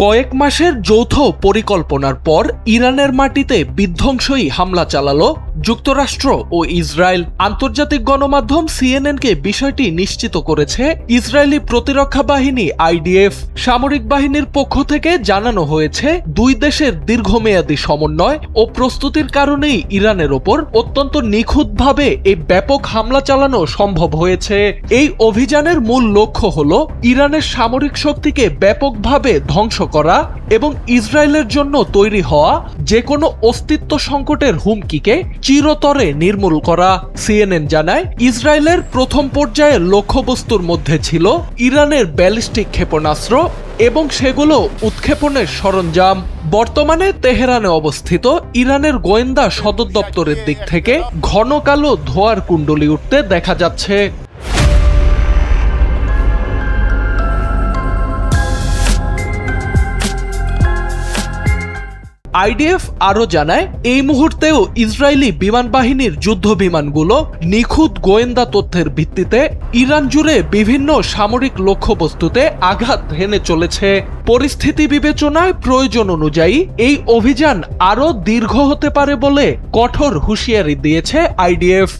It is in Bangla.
কয়েক মাসের যৌথ পরিকল্পনার পর ইরানের মাটিতে বিধ্বংসী হামলা চালালো যুক্তরাষ্ট্র ও ইসরায়েল। আন্তর্জাতিক গণমাধ্যম সিএনএনকে বিষয়টি নিশ্চিত করেছে ইসরায়েলি প্রতিরক্ষা বাহিনী আইডিএফ। সামরিক বাহিনীর পক্ষ থেকে জানানো হয়েছে, দুই দেশের দীর্ঘমেয়াদী সমন্বয় ও প্রস্তুতির কারণেই ইরানের ওপর অত্যন্ত নিখুঁতভাবে এই ব্যাপক হামলা চালানো সম্ভব হয়েছে। এই অভিযানের মূল লক্ষ্য হল ইরানের সামরিক শক্তিকে ব্যাপকভাবে ধ্বংস করা এবং ইসরায়েলের জন্য তৈরি হওয়া যে কোনো অস্তিত্ব সংকটের হুমকিকে চিরতরে নির্মূল করা। সিএনএন জানায়, ইসরায়েলের প্রথম পর্যায়ের লক্ষ্যবস্তুর মধ্যে ছিল ইরানের ব্যালিস্টিক ক্ষেপণাস্ত্র এবং সেগুলো উৎক্ষেপণের সরঞ্জাম। বর্তমানে তেহরানে অবস্থিত ইরানের গোয়েন্দা সদর দপ্তরের দিক থেকে ঘন কালো ধোঁয়ার কুণ্ডলী উঠতে দেখা যাচ্ছে। আইডিএফ আরও জানায়, এই মুহূর্তেও ইসরায়েলি বিমান বাহিনীর যুদ্ধ বিমানগুলো নিখুঁত গোয়েন্দা তথ্যের ভিত্তিতে ইরান জুড়ে বিভিন্ন সামরিক লক্ষ্যবস্তুতে আঘাত হেনে চলেছে। পরিস্থিতি বিবেচনায় প্রয়োজন অনুযায়ী এই অভিযান আরও দীর্ঘ হতে পারে বলে কঠোর হুঁশিয়ারি দিয়েছে আইডিএফ।